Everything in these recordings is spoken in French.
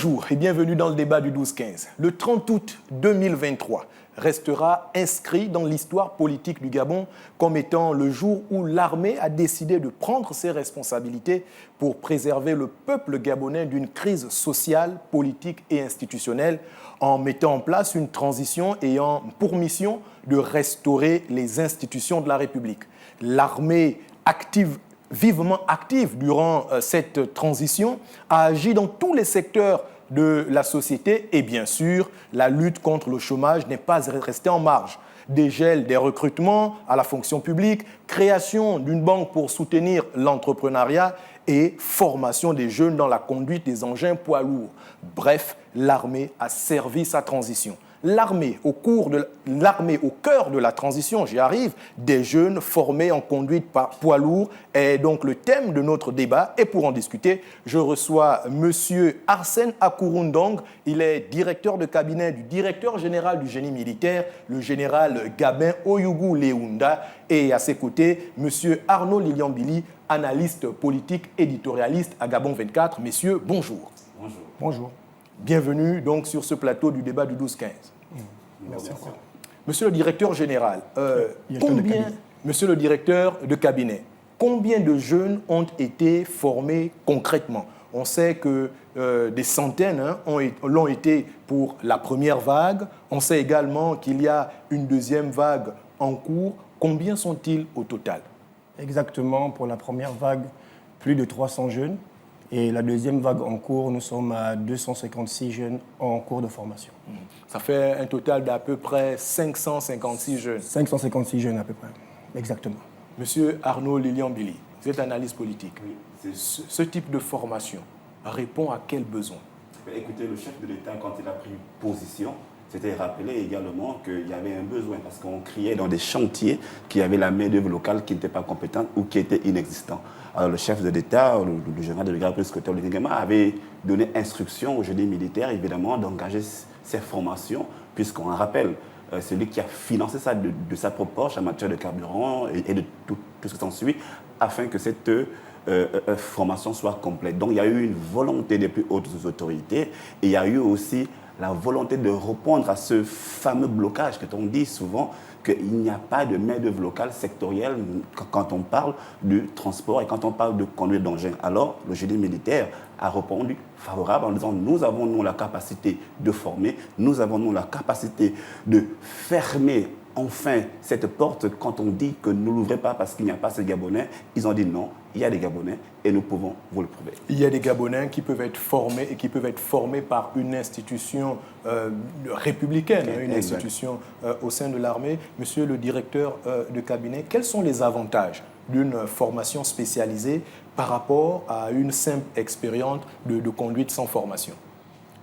Bonjour et bienvenue dans le débat du 12-15. Le 30 août 2023 restera inscrit dans l'histoire politique du Gabon comme étant le jour où l'armée a décidé de prendre ses responsabilités pour préserver le peuple gabonais d'une crise sociale, politique et institutionnelle en mettant en place une transition ayant pour mission de restaurer les institutions de la République. L'armée vivement active durant cette transition, a agi dans tous les secteurs de la société et bien sûr, la lutte contre le chômage n'est pas restée en marge. Dégel des recrutements à la fonction publique, création d'une banque pour soutenir l'entrepreneuriat et formation des jeunes dans la conduite des engins poids lourds. Bref, l'armée a servi sa transition. L'armée, au cœur de la transition, j'y arrive, des jeunes formés en conduite par poids lourd est donc le thème de notre débat. Et pour en discuter, je reçois M. Arsène Akourundong. Il est directeur de cabinet du directeur général du génie militaire, le général Gabin Oyougou Leunda. Et à ses côtés, M. Arnaud Lilian-Billy, analyste politique éditorialiste à Gabon 24. Messieurs, bonjour. Bonjour. Bonjour. Bienvenue donc sur ce plateau du débat du 12-15. Merci. Monsieur le directeur général, monsieur le directeur de cabinet, combien de jeunes ont été formés concrètement? On sait que des centaines l'ont été pour la première vague. On sait également qu'il y a une deuxième vague en cours. Combien sont-ils au total? Exactement, pour la première vague, plus de 300 jeunes. Et la deuxième vague en cours, nous sommes à 256 jeunes en cours de formation. Ça fait un total d'à peu près 556 jeunes. 556 jeunes à peu près, exactement. Monsieur Arnaud Lilian-Billy, vous êtes analyste politique. Oui, Ce type de formation répond à quel besoin? Écoutez, le chef de l'État, quand il a pris position, s'était rappelé également qu'il y avait un besoin parce qu'on criait dans des chantiers qu'il y avait la main-d'œuvre locale qui n'était pas compétente ou qui était inexistante. Alors le chef de l'État, le général de brigade secrétaire de l'Ingema, avait donné instruction au génie militaire, évidemment, d'engager ces formations, puisqu'on rappelle, celui qui a financé ça de sa propre poche en matière de carburant et de tout ce qui s'ensuit, afin que cette formation soit complète. Donc il y a eu une volonté des plus hautes autorités et il y a eu aussi la volonté de répondre à ce fameux blocage que l'on dit souvent qu'il n'y a pas de main-d'œuvre locale sectorielle quand on parle du transport et quand on parle de conduite d'engins. Alors, le génie militaire a répondu favorable en disant nous avons nous la capacité de former, nous avons nous la capacité de fermer enfin cette porte quand on dit que nous ne l'ouvrez pas parce qu'il n'y a pas ces Gabonais. Ils ont dit non, il y a des Gabonais et nous pouvons vous le prouver. Il y a des Gabonais qui peuvent être formés et qui peuvent être formés par une institution républicaine, une institution au sein de l'armée. Monsieur le directeur de cabinet, quels sont les avantages d'une formation spécialisée par rapport à une simple expérience de conduite sans formation?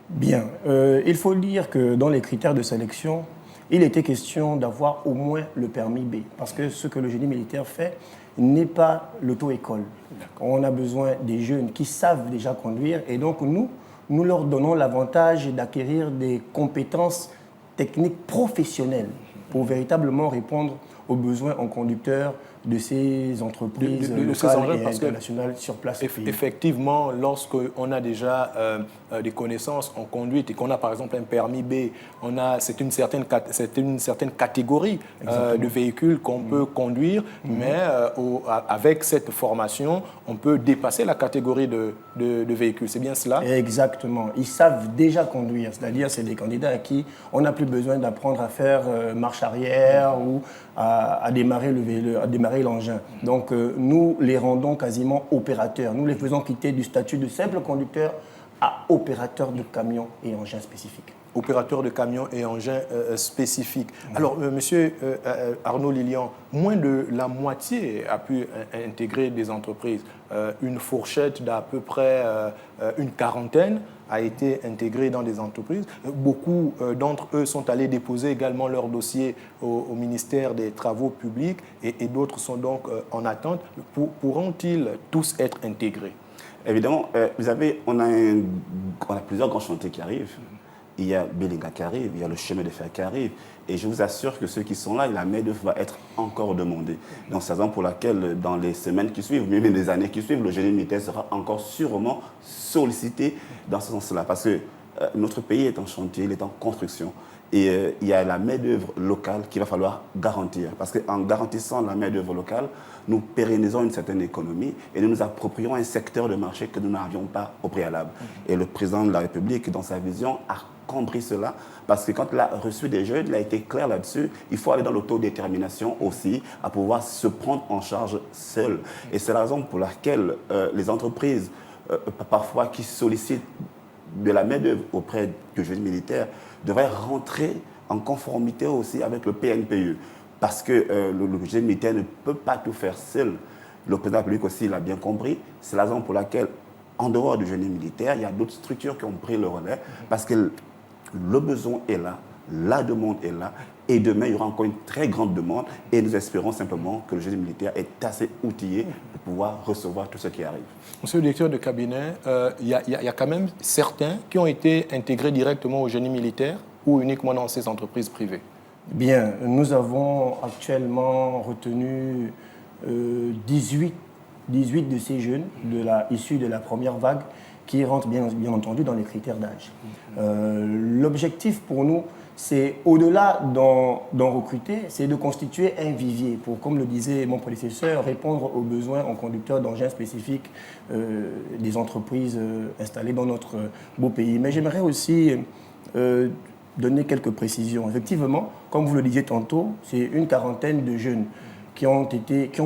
Bien, il faut dire que dans les critères de sélection, il était question d'avoir au moins le permis B. Parce que ce que le génie militaire fait n'est pas l'auto-école. On a besoin des jeunes qui savent déjà conduire et donc nous leur donnons l'avantage d'acquérir des compétences techniques professionnelles pour véritablement répondre aux besoins en conducteur de ces entreprises locales et internationales sur place. Effectivement, lorsqu'on a déjà des connaissances en conduite et qu'on a par exemple un permis B, c'est une certaine catégorie de véhicules qu'on peut conduire, mais avec cette formation, on peut dépasser la catégorie de véhicules. C'est bien cela? Exactement. Ils savent déjà conduire, c'est-à-dire c'est des candidats à qui on n'a plus besoin d'apprendre à faire marche arrière ou à démarrer l'engin. Donc nous les rendons quasiment opérateurs. Nous les faisons quitter du statut de simple conducteur à opérateur de camions et engins spécifiques. Opérateur de camions et engins spécifiques. Alors, monsieur Arnaud Lilian, moins de la moitié a pu intégrer des entreprises. Une fourchette d'à peu près une quarantaine a été intégrée dans des entreprises. Beaucoup d'entre eux sont allés déposer également leur dossier au ministère des Travaux publics et d'autres sont donc en attente. Pourront-ils tous être intégrés? Évidemment, on a plusieurs grands chantiers qui arrivent. il y a Belinga qui arrive, il y a le chemin de fer qui arrive. Et je vous assure que ceux qui sont là, la main-d'œuvre va être encore demandée. Donc, c'est la raison pour laquelle, dans les semaines qui suivent, même les années qui suivent, le génie militaire sera encore sûrement sollicité dans ce sens-là. Parce que notre pays est en chantier, il est en construction. Et il y a la main-d'œuvre locale qu'il va falloir garantir. Parce qu'en garantissant la main-d'œuvre locale, nous pérennisons une certaine économie et nous nous approprions un secteur de marché que nous n'avions pas au préalable. Et le président de la République, dans sa vision, a compris cela, parce que quand il a reçu des jeunes, il a été clair là-dessus, il faut aller dans l'autodétermination aussi, à pouvoir se prendre en charge seul. Et c'est la raison pour laquelle les entreprises, parfois qui sollicitent de la main-d'œuvre auprès du génie militaire, devraient rentrer en conformité aussi avec le PNPE. Parce que le génie militaire ne peut pas tout faire seul. Le président de la République aussi l'a bien compris. C'est la raison pour laquelle, en dehors du génie militaire, il y a d'autres structures qui ont pris le relais, parce que le besoin est là, la demande est là, et demain, il y aura encore une très grande demande, et nous espérons simplement que le génie militaire est assez outillé pour pouvoir recevoir tout ce qui arrive. Monsieur le directeur de cabinet, il y a quand même certains qui ont été intégrés directement au génie militaire ou uniquement dans ces entreprises privées? Bien, nous avons actuellement retenu 18 de ces jeunes issus de la première vague qui rentrent bien entendu dans les critères d'âge. L'objectif pour nous, c'est au-delà d'en recruter, c'est de constituer un vivier pour, comme le disait mon prédécesseur, répondre aux besoins en conducteurs d'engins spécifiques des entreprises installées dans notre beau pays. Mais j'aimerais aussi donner quelques précisions. Effectivement, comme vous le disiez tantôt, c'est une quarantaine de jeunes qui ont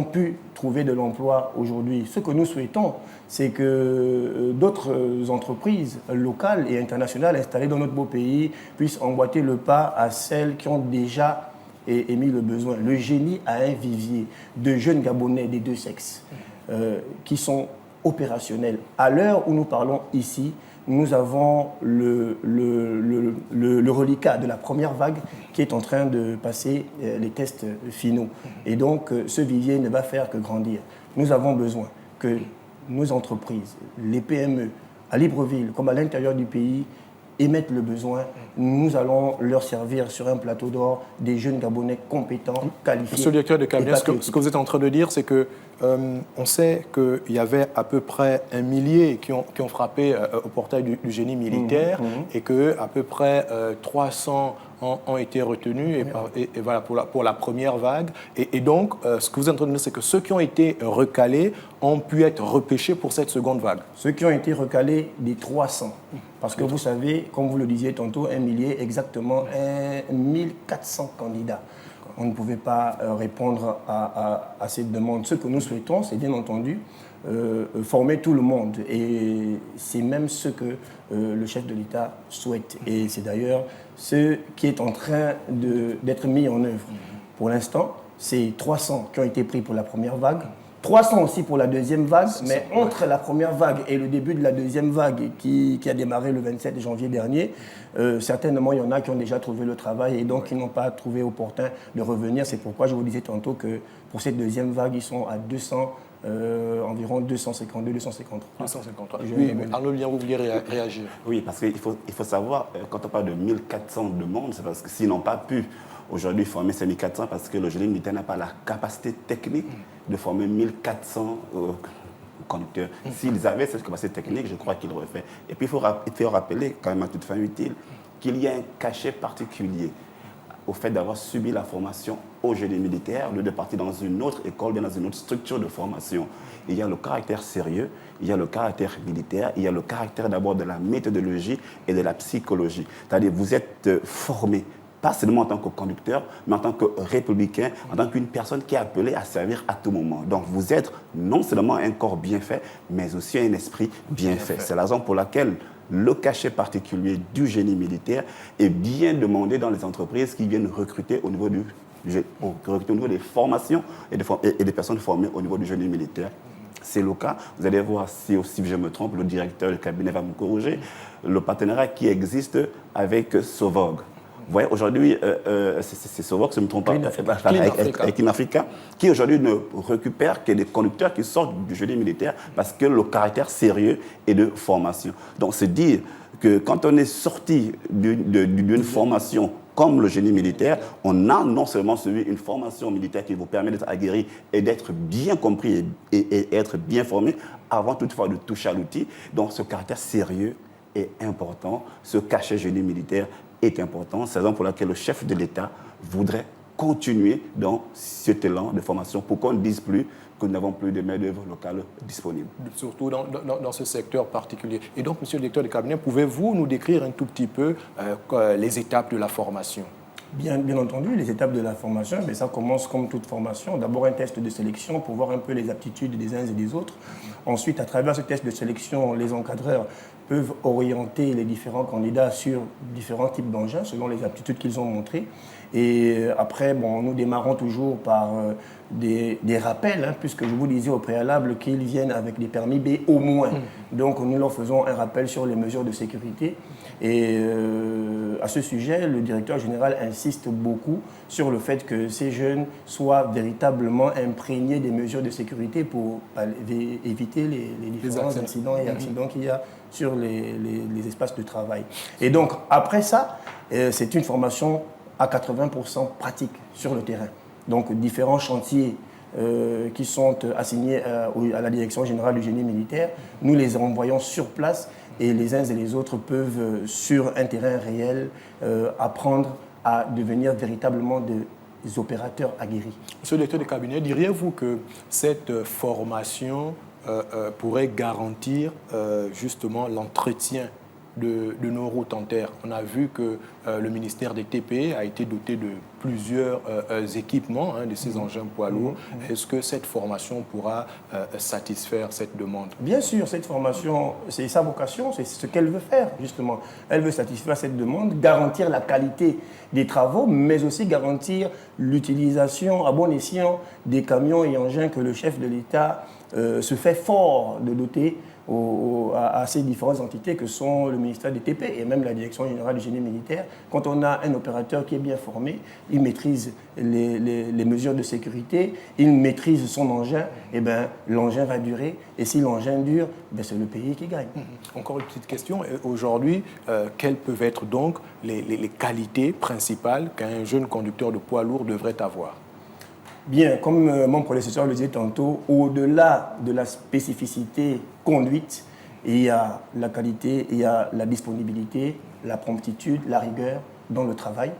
pu trouver de l'emploi aujourd'hui. Ce que nous souhaitons, c'est que d'autres entreprises locales et internationales installées dans notre beau pays puissent emboîter le pas à celles qui ont déjà émis le besoin. Le génie a un vivier de jeunes Gabonais des deux sexes qui sont opérationnels. À l'heure où nous parlons ici, nous avons le reliquat de la première vague qui est en train de passer les tests finaux. Et donc, ce vivier ne va faire que grandir. Nous avons besoin que nos entreprises, les PME, à Libreville comme à l'intérieur du pays, émettent le besoin. Nous allons leur servir sur un plateau d'or des jeunes Gabonais compétents, qualifiés. Monsieur le directeur de cabinet, ce que vous êtes en train de dire, c'est que on sait qu'il y avait à peu près 1 millier qui ont frappé au portail du génie militaire et qu'à peu près 300 ont été retenus et voilà, pour la première vague. Et donc, ce que vous êtes en train de dire, c'est que ceux qui ont été recalés ont pu être repêchés pour cette seconde vague. Ceux qui ont été recalés, des 300. Parce que vous savez, comme vous le disiez tantôt, 1 millier, exactement 1400 candidats. On ne pouvait pas répondre à cette demande. Ce que nous souhaitons, c'est bien entendu former tout le monde. Et c'est même ce que le chef de l'État souhaite. Et c'est d'ailleurs ce qui est en train d'être mis en œuvre. Pour l'instant, c'est 300 qui ont été pris pour la première vague, 300 aussi pour la deuxième vague, mais entre la première vague et le début de la deuxième vague qui a démarré le 27 janvier dernier, certainement il y en a qui ont déjà trouvé le travail et donc qui n'ont pas trouvé opportun de revenir. C'est pourquoi je vous disais tantôt que pour cette deuxième vague, ils sont à 200, environ 252, 253. 253. Oui, mais Arnaud Lien, vous vouliez réagir? Oui, parce qu'il faut savoir, quand on parle de 1400 demandes, c'est parce que s'ils n'ont pas pu aujourd'hui former ces 1400, parce que le génie militaire n'a pas la capacité technique de former 1400 conducteurs. S'ils avaient cette capacité technique, je crois qu'ils l'auraient fait. Et puis il faut rappeler, quand même à toute fin utile, qu'il y a un cachet particulier au fait d'avoir subi la formation au génie militaire, de partir dans une autre école, bien dans une autre structure de formation. Il y a le caractère sérieux, il y a le caractère militaire, il y a le caractère d'abord de la méthodologie et de la psychologie. C'est-à-dire vous êtes formé, pas seulement en tant que conducteur, mais en tant que républicain, en tant qu'une personne qui est appelée à servir à tout moment. Donc vous êtes non seulement un corps bien fait, mais aussi un esprit bien fait. C'est la raison pour laquelle le cachet particulier du génie militaire est bien demandé dans les entreprises qui viennent recruter au niveau des formations et des personnes formées au niveau du génie militaire. C'est le cas. Vous allez voir, si je me trompe, le directeur du cabinet va me corriger, le partenariat qui existe avec Sovog. Vous voyez, aujourd'hui, c'est Sovog, si je ne me trompe pas, avec Inafrica, qui aujourd'hui ne récupère que des conducteurs qui sortent du génie militaire parce que le caractère sérieux est de formation. Donc, c'est dire que quand on est sorti d'une formation comme le génie militaire, on a non seulement suivi une formation militaire qui vous permet d'être aguerri et d'être bien compris et être bien formé avant toutefois de toucher à l'outil. Donc ce caractère sérieux est important, ce cachet génie militaire est important. C'est la raison pour laquelle le chef de l'État voudrait continuer dans cet élan de formation pour qu'on ne dise plus que nous n'avons plus de main-d'œuvre locale disponible. Surtout dans ce secteur particulier. Et donc, monsieur le directeur de cabinet, pouvez-vous nous décrire un tout petit peu les étapes de la formation? Bien entendu, les étapes de la formation, mais ça commence comme toute formation. D'abord un test de sélection pour voir un peu les aptitudes des uns et des autres. Ensuite, à travers ce test de sélection, les encadreurs peuvent orienter les différents candidats sur différents types d'engins selon les aptitudes qu'ils ont montrées. Et après, nous démarrons toujours par des rappels, puisque je vous disais au préalable qu'ils viennent avec des permis B au moins. Donc nous leur faisons un rappel sur les mesures de sécurité. Et à ce sujet, le directeur général insiste beaucoup sur le fait que ces jeunes soient véritablement imprégnés des mesures de sécurité pour éviter les différents incidents et accidents qu'il y a sur les espaces de travail. Et donc, après ça, c'est une formation à 80% pratique sur le terrain. Donc, différents chantiers qui sont assignés à la Direction générale du génie militaire, nous les envoyons sur place et les uns et les autres peuvent, sur un terrain réel, apprendre à devenir véritablement des opérateurs aguerris. Monsieur le directeur de cabinet, diriez-vous que cette formation pourrait garantir justement l'entretien de nos routes en terre? On a vu que le ministère des TP a été doté de plusieurs équipements de ces engins poids lourds. Est-ce que cette formation pourra satisfaire cette demande? Bien sûr, cette formation, c'est sa vocation, c'est ce qu'elle veut faire, justement. Elle veut satisfaire cette demande, garantir la qualité des travaux, mais aussi garantir l'utilisation à bon escient des camions et engins que le chef de l'État se fait fort de doter à ces différentes entités que sont le ministère des TP et même la Direction générale du génie militaire. Quand on a un opérateur qui est bien formé, il maîtrise les mesures de sécurité, il maîtrise son engin, et l'engin va durer. Et si l'engin dure, c'est le pays qui gagne. Encore une petite question. Aujourd'hui, quelles peuvent être donc les qualités principales qu'un jeune conducteur de poids lourd devrait avoir? Bien, comme mon prédécesseur le disait tantôt, au-delà de la spécificité conduite, il y a la qualité, il y a la disponibilité, la promptitude, la rigueur dans le travail,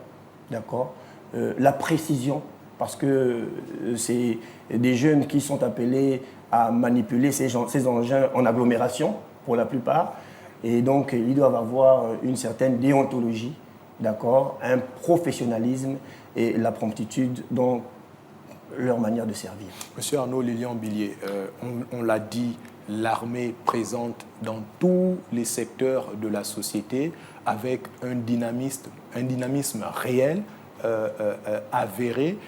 d'accord, la précision, parce que c'est des jeunes qui sont appelés à manipuler ces engins en agglomération, pour la plupart, et donc ils doivent avoir une certaine déontologie, d'accord, un professionnalisme et la promptitude dans leur manière de servir. Monsieur Arnaud Lilian-Billier, on l'a dit, l'armée présente dans tous les secteurs de la société avec un dynamisme réel, avéré.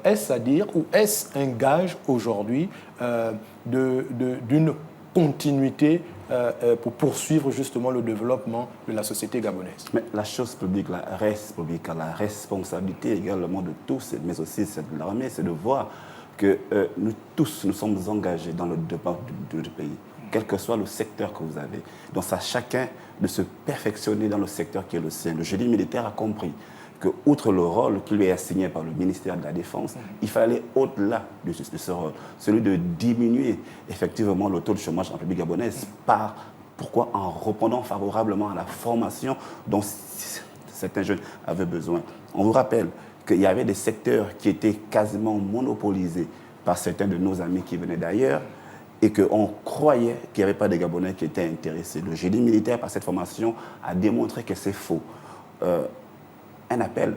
Est-ce à dire ou est-ce un gage aujourd'hui d'une continuité pour poursuivre justement le développement de la société gabonaise? Mais la chose publique, la responsabilité également de tous, mais aussi de l'armée, c'est de voir que nous tous, nous sommes engagés dans le développement du pays, quel que soit le secteur que vous avez. Donc c'est à chacun de se perfectionner dans le secteur qui est le sien. Le génie militaire a compris que, outre le rôle qui lui est assigné par le ministère de la Défense, il fallait au-delà de ce rôle, celui de diminuer effectivement le taux de chômage en République gabonaise. Pourquoi? En répondant favorablement à la formation dont certains jeunes avaient besoin. On vous rappelle qu'il y avait des secteurs qui étaient quasiment monopolisés par certains de nos amis qui venaient d'ailleurs et qu'on croyait qu'il n'y avait pas de Gabonais qui étaient intéressés. Le génie militaire, par cette formation, a démontré que c'est faux. Un appel,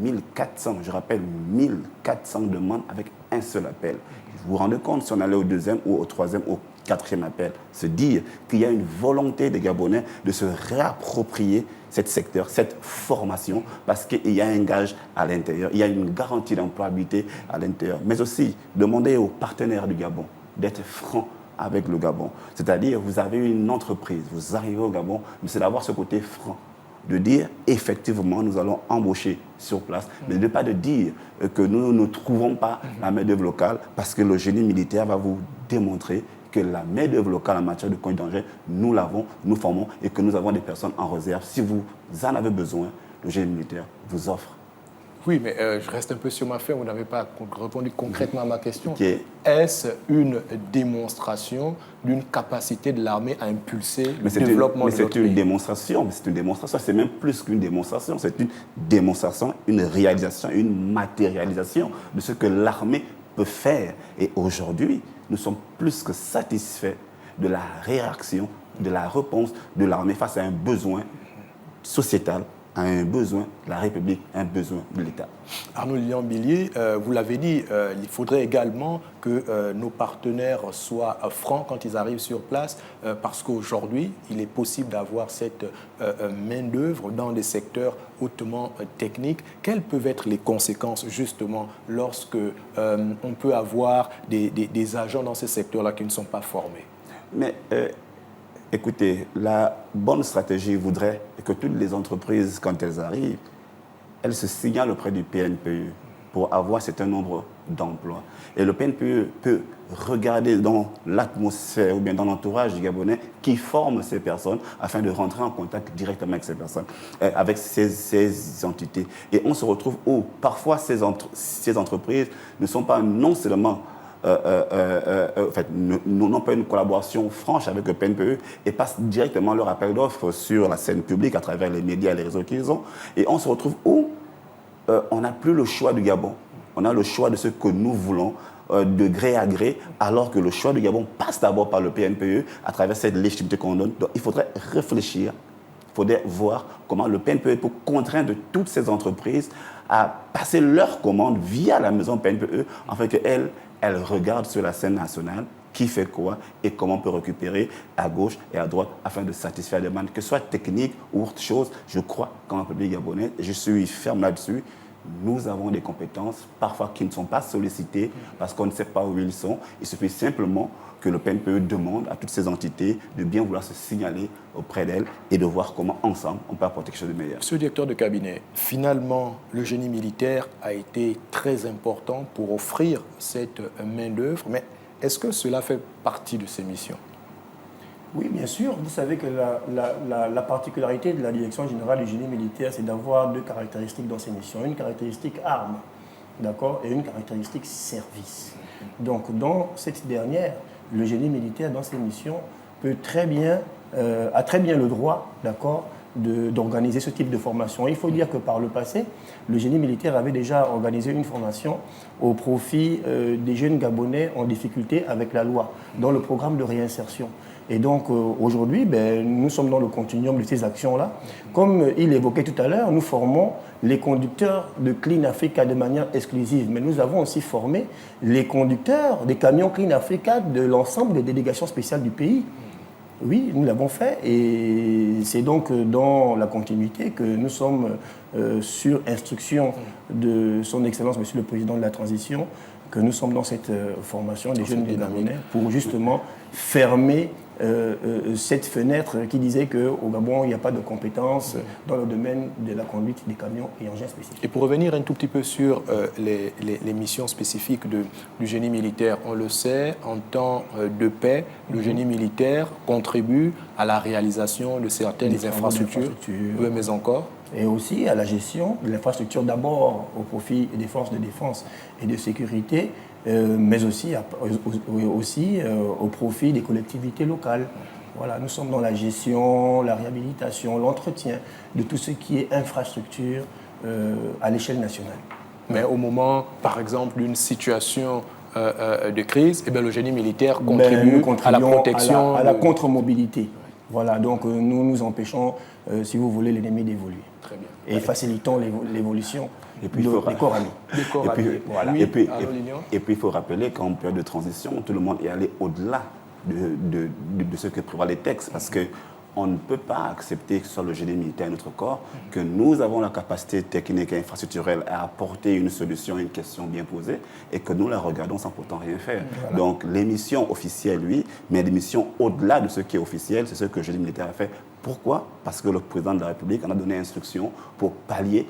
1400, je rappelle, 1400 demandes avec un seul appel. Vous vous rendez compte si on allait au deuxième ou au troisième ou au quatrième appel, se dire qu'il y a une volonté des Gabonais de se réapproprier cet secteur, cette formation, parce qu'il y a un gage à l'intérieur, il y a une garantie d'employabilité à l'intérieur, mais aussi demander aux partenaires du Gabon d'être francs avec le Gabon. C'est-à-dire, vous avez une entreprise, vous arrivez au Gabon, mais c'est d'avoir ce côté franc, de dire effectivement nous allons embaucher sur place, mais de ne pas de dire que nous ne trouvons pas la main-d'œuvre locale parce que le génie militaire va vous démontrer que la main-d'œuvre locale en matière de conduite d'engin, nous l'avons, nous formons et que nous avons des personnes en réserve. Si vous en avez besoin, le génie militaire vous offre. Oui, mais je reste un peu sur ma faim. Vous n'avez pas répondu concrètement à ma question. Okay. Est-ce une démonstration d'une capacité de l'armée à impulser le développement de notre pays? C'est une démonstration. C'est même plus qu'une démonstration. C'est une démonstration, une réalisation, une matérialisation de ce que l'armée peut faire. Et aujourd'hui, nous sommes plus que satisfaits de la réaction, de la réponse de l'armée face à un besoin sociétal, à un besoin de la République, un besoin de l'État. Arnaud Lilian-Billier, vous l'avez dit, il faudrait également que nos partenaires soient francs quand ils arrivent sur place, parce qu'aujourd'hui, il est possible d'avoir cette main-d'œuvre dans des secteurs hautement techniques. Quelles peuvent être les conséquences, justement, lorsque on peut avoir des agents dans ces secteurs-là qui ne sont pas formés? Mais écoutez, la bonne stratégie voudrait que toutes les entreprises, quand elles arrivent, elles se signalent auprès du PNPE pour avoir un certain nombre d'emplois. Et le PNPE peut regarder dans l'atmosphère ou bien dans l'entourage du Gabonais qui forme ces personnes afin de rentrer en contact directement avec ces personnes, avec ces entités. Et on se retrouve où parfois ces entreprises ne sont pas non seulement n'ont pas une collaboration franche avec le PNPE et passent directement leur appel d'offres sur la scène publique à travers les médias et les réseaux qu'ils ont. Et on se retrouve où on n'a plus le choix du Gabon. On a le choix de ce que nous voulons de gré à gré, alors que le choix du Gabon passe d'abord par le PNPE à travers cette légitimité qu'on donne. Donc il faudrait réfléchir, il faudrait voir comment le PNPE peut contraindre toutes ces entreprises à passer leurs commandes via la maison PNPE afin qu'elles regardent sur la scène nationale qui fait quoi et comment on peut récupérer à gauche et à droite afin de satisfaire les demandes, que ce soit technique ou autre chose. Je crois qu'en République gabonaise, et je suis ferme là-dessus, nous avons des compétences parfois qui ne sont pas sollicitées parce qu'on ne sait pas où ils sont. Il suffit simplement que le PNPE demande à toutes ces entités de bien vouloir se signaler auprès d'elles et de voir comment ensemble on peut apporter quelque chose de meilleur. Monsieur le directeur de cabinet, finalement, le génie militaire a été très important pour offrir cette main-d'œuvre, mais est-ce que cela fait partie de ces missions? Oui, bien sûr. Vous savez que la particularité de la direction générale du génie militaire, c'est d'avoir deux caractéristiques dans ces missions. Une caractéristique arme, d'accord, et une caractéristique service. Donc, dans cette dernière, le génie militaire, dans ses missions, a très bien le droit, d'accord, d'organiser ce type de formation. Il faut dire que par le passé, le génie militaire avait déjà organisé une formation au profit des jeunes Gabonais en difficulté avec la loi, dans le programme de réinsertion. Et donc aujourd'hui, nous sommes dans le continuum de ces actions-là. Comme il évoquait tout à l'heure, nous formons les conducteurs de Clean Africa de manière exclusive. Mais nous avons aussi formé les conducteurs des camions Clean Africa de l'ensemble des délégations spéciales du pays. Oui, nous l'avons fait et c'est donc dans la continuité que nous sommes sur instruction de son Excellence, Monsieur le Président de la Transition, que nous sommes dans cette formation des jeunes Gabonais pour justement fermer cette fenêtre qui disait qu'au Gabon, il n'y a pas de compétences dans le domaine de la conduite des camions et engins spécifiques. Et pour revenir un tout petit peu sur les missions spécifiques du génie militaire, on le sait, en temps de paix, le génie militaire contribue à la réalisation de certaines infrastructures. Oui, mais encore. Et aussi à la gestion de l'infrastructure, d'abord au profit des forces de défense et de sécurité, mais aussi au profit des collectivités locales. Voilà, nous sommes dans la gestion, la réhabilitation, l'entretien de tout ce qui est infrastructure à l'échelle nationale. Mais au moment, par exemple, d'une situation de crise, le génie militaire contribue à la protection. À la contre-mobilité. Voilà, donc nous empêchons, si vous voulez, l'ennemi d'évoluer. Très bien. Et facilitons l'évolution des corps amis. Et puis, il faut rappeler qu'en période de transition, tout le monde est allé au-delà de ce que prévoient les textes, parce qu'on ne peut pas accepter que ce soit le génie militaire notre corps, que nous avons la capacité technique et infrastructurelle à apporter une solution à une question bien posée, et que nous la regardons sans pourtant rien faire. Voilà. Donc les missions officielles, oui, mais les missions au-delà de ce qui est officiel, c'est ce que le génie militaire a fait Pourquoi? Parce que le président de la République en a donné instruction pour pallier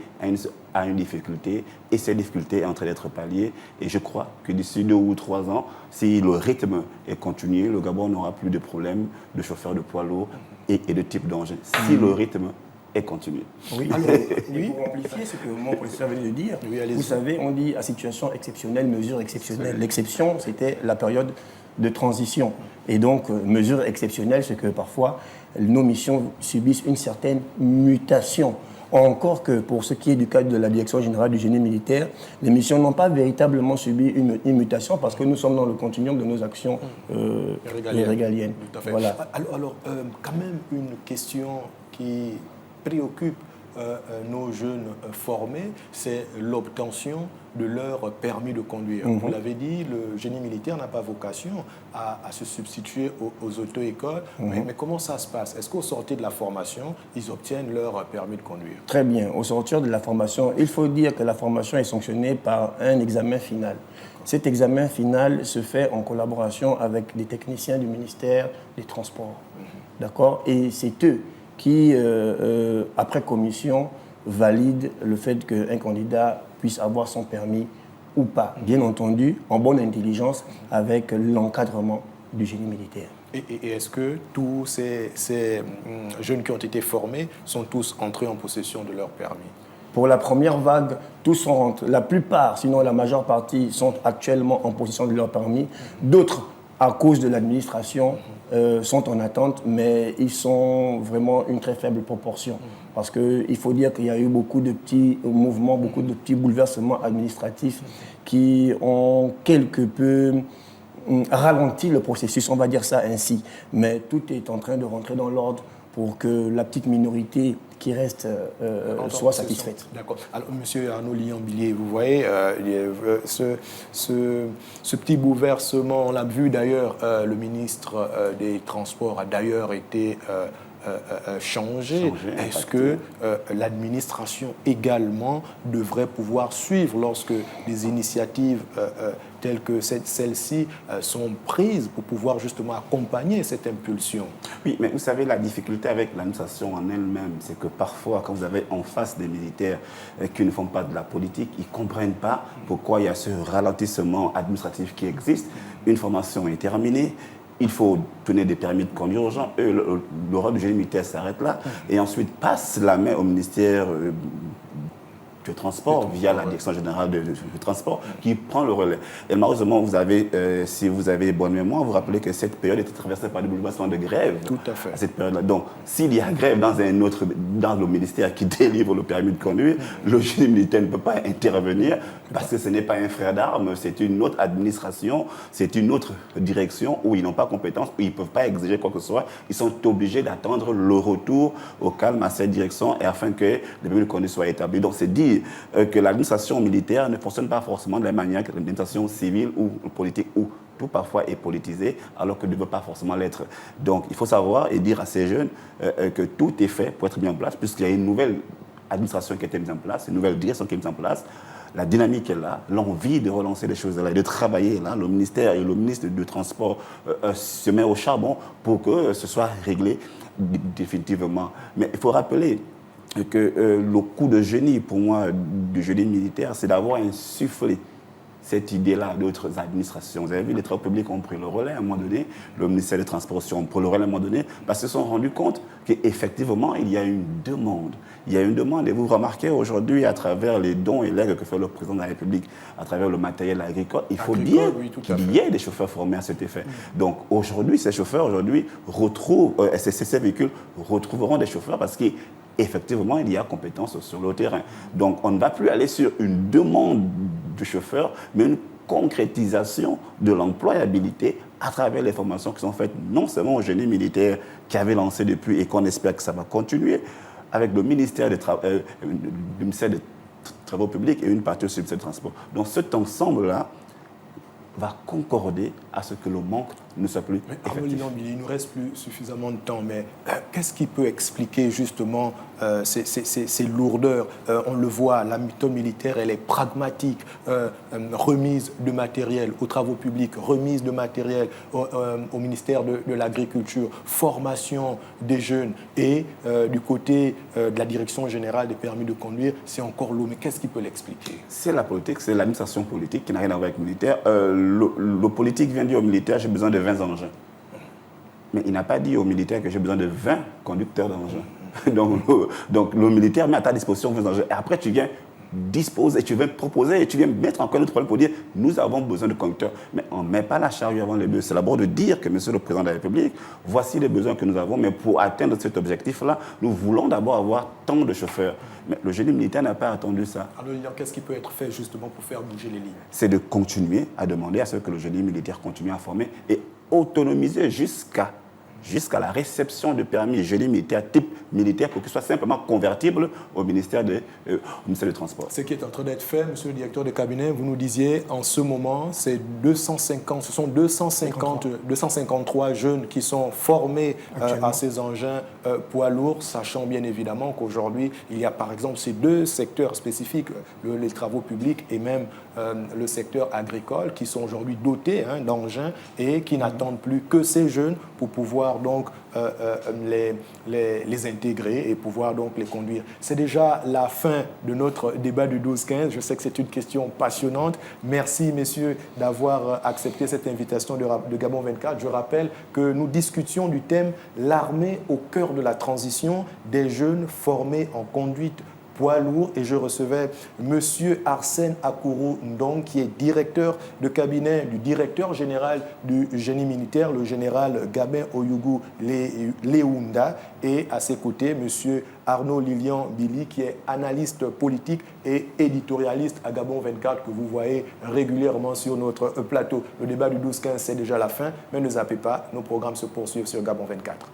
à une difficulté, et cette difficulté est en train d'être palliée. Et je crois que d'ici 2 ou 3 ans, si le rythme est continué, le Gabon n'aura plus de problème de chauffeurs de poids lourds et de type d'engin. Si le rythme est continu. Oui, alors, pour amplifier ce que mon professeur vient de dire, vous savez, on dit à situation exceptionnelle, mesure exceptionnelle. L'exception, c'était la période de transition. Et donc, mesure exceptionnelle, c'est que parfois, nos missions subissent une certaine mutation. Encore que pour ce qui est du cadre de la Direction générale du génie militaire, les missions n'ont pas véritablement subi une mutation parce que nous sommes dans le continuum de nos actions régaliennes. Tout à fait. Voilà. Alors, quand même une question qui préoccupe nos jeunes formés, c'est l'obtention de leur permis de conduire. Vous l'avez dit, le génie militaire n'a pas vocation à se substituer aux auto-écoles. Mais comment ça se passe? Est-ce qu'au sortir de la formation, ils obtiennent leur permis de conduire? Très bien. Au sortir de la formation, il faut dire que la formation est sanctionnée par un examen final. Cet examen final se fait en collaboration avec des techniciens du ministère des Transports. D'accord? Et c'est eux qui, après commission, valident le fait qu'un candidat puisse avoir son permis ou pas. Bien entendu, en bonne intelligence avec l'encadrement du génie militaire. Et est-ce que tous ces jeunes qui ont été formés sont tous entrés en possession de leur permis? Pour la première vague, tous sont rentrés. La plupart, sinon la majeure partie, sont actuellement en possession de leur permis. D'autres, à cause de l'administration, sont en attente, mais ils sont vraiment une très faible proportion. Parce qu'il faut dire qu'il y a eu beaucoup de petits mouvements, beaucoup de petits bouleversements administratifs qui ont quelque peu ralenti le processus, on va dire ça ainsi. Mais tout est en train de rentrer dans l'ordre pour que la petite minorité qui reste soit satisfaite. D'accord. Alors, monsieur Arnaud Liambillier, vous voyez, ce petit bouleversement, on l'a vu d'ailleurs, le ministre des Transports a d'ailleurs été changé. Est-ce que l'administration également devrait pouvoir suivre lorsque des initiatives telles que celles-ci sont prises pour pouvoir justement accompagner cette impulsion? Oui, mais vous savez, la difficulté avec l'administration en elle-même, c'est que parfois, quand vous avez en face des militaires qui ne font pas de la politique, ils ne comprennent pas pourquoi il y a ce ralentissement administratif qui existe. Une formation est terminée, il faut donner des permis de conduire aux gens. Le rôle du génie militaire s'arrête là. Et ensuite passe la main au ministère du Transport via la Direction générale du Transport qui prend le relais. Et malheureusement, vous avez, si vous avez bonne mémoire, vous rappelez que cette période était traversée par des bouleversements de grève. Tout à fait. À cette période-là. Donc, s'il y a grève dans le ministère qui délivre le permis de conduire, le génie militaire ne peut pas intervenir parce que ce n'est pas un frère d'armes, c'est une autre administration, c'est une autre direction où ils n'ont pas compétence, où ils ne peuvent pas exiger quoi que ce soit. Ils sont obligés d'attendre le retour au calme à cette direction et afin que le permis de conduire soit établi. Donc, c'est dire que l'administration militaire ne fonctionne pas forcément de la manière que l'administration civile ou politique ou tout parfois est politisé alors que ne veut pas forcément l'être. Donc il faut savoir et dire à ces jeunes que tout est fait pour être mis en place puisqu'il y a une nouvelle administration qui a été mise en place, une nouvelle direction qui est mise en place. La dynamique est là, l'envie de relancer les choses là et de travailler là. Le ministère et le ministre du Transport se met au charbon pour que ce soit réglé définitivement. Mais il faut rappeler que le coup de génie, pour moi, du génie militaire, c'est d'avoir insufflé cette idée-là d'autres administrations. Vous avez vu, les travaux publics ont pris le relais à un moment donné, le ministère des Transports ont pris le relais à un moment donné, parce qu'ils se sont rendus compte qu'effectivement, il y a une demande. Il y a une demande, et vous remarquez aujourd'hui, à travers les dons et legs que fait le président de la République, à travers le matériel agricole, il faut dire qu'il y ait des chauffeurs formés à cet effet. Donc aujourd'hui, ces chauffeurs, retrouvent, ces véhicules retrouveront des chauffeurs parce qu'effectivement, il y a compétence sur le terrain. Donc, on ne va plus aller sur une demande du chauffeur, mais une concrétisation de l'employabilité à travers les formations qui sont faites non seulement au génie militaire qui avait lancé depuis et qu'on espère que ça va continuer, avec le ministère des Travaux publics et une partie aussi du ministère des Transports. Donc, cet ensemble-là va concorder à ce que le manque ne soit plus Arnaud effectif. Lilian, il ne nous reste plus suffisamment de temps, mais qu'est-ce qui peut expliquer justement ces lourdeurs? On le voit, la méthode militaire, elle est pragmatique. Remise de matériel aux travaux publics, remise de matériel au ministère de l'Agriculture, formation des jeunes et du côté de la direction générale des permis de conduire, c'est encore l'eau. Mais qu'est-ce qui peut l'expliquer? C'est la politique, c'est l'administration politique qui n'a rien à voir avec le militaire. Le politique vient dire au militaire, j'ai besoin de 20 engins. Mais il n'a pas dit au militaire que j'ai besoin de 20 conducteurs d'engins. Donc le militaire met à ta disposition 20 engins. Et après, tu viens disposer, tu viens proposer et tu viens mettre encore notre problème pour dire nous avons besoin de conducteurs. Mais on ne met pas la charrue avant les bœufs. C'est d'abord de dire que, monsieur le président de la République, voici les besoins que nous avons, mais pour atteindre cet objectif-là, nous voulons d'abord avoir tant de chauffeurs. Mais le génie militaire n'a pas attendu ça. Alors, qu'est-ce qui peut être fait justement pour faire bouger les lignes? C'est de continuer à demander à ce que le génie militaire continue à former et autonomiser jusqu'à la réception de permis génie militaire type militaire pour qu'il soit simplement convertible au ministère des Transports. Ce qui est en train d'être fait, monsieur le directeur de cabinet, vous nous disiez en ce moment, ce sont 253 jeunes qui sont formés à ces engins poids lourds, sachant bien évidemment qu'aujourd'hui, il y a par exemple ces deux secteurs spécifiques, les travaux publics et même le secteur agricole, qui sont aujourd'hui dotés d'engins et qui n'attendent plus que ces jeunes pour pouvoir donc les intégrer et pouvoir donc les conduire. C'est déjà la fin de notre débat du 12-15. Je sais que c'est une question passionnante. Merci, messieurs, d'avoir accepté cette invitation de Gabon 24. Je rappelle que nous discutions du thème « L'armée au cœur de la transition des jeunes formés en conduite poids lourd » et je recevais monsieur Arsène Akourou Ndong, qui est directeur de cabinet du directeur général du génie militaire, le général Gabin Oyougou Leounda, et à ses côtés monsieur Arnaud Lilian Billy, qui est analyste politique et éditorialiste à Gabon 24, que vous voyez régulièrement sur notre plateau. Le débat du 12-15, c'est déjà la fin, mais ne zappez pas, nos programmes se poursuivent sur Gabon 24.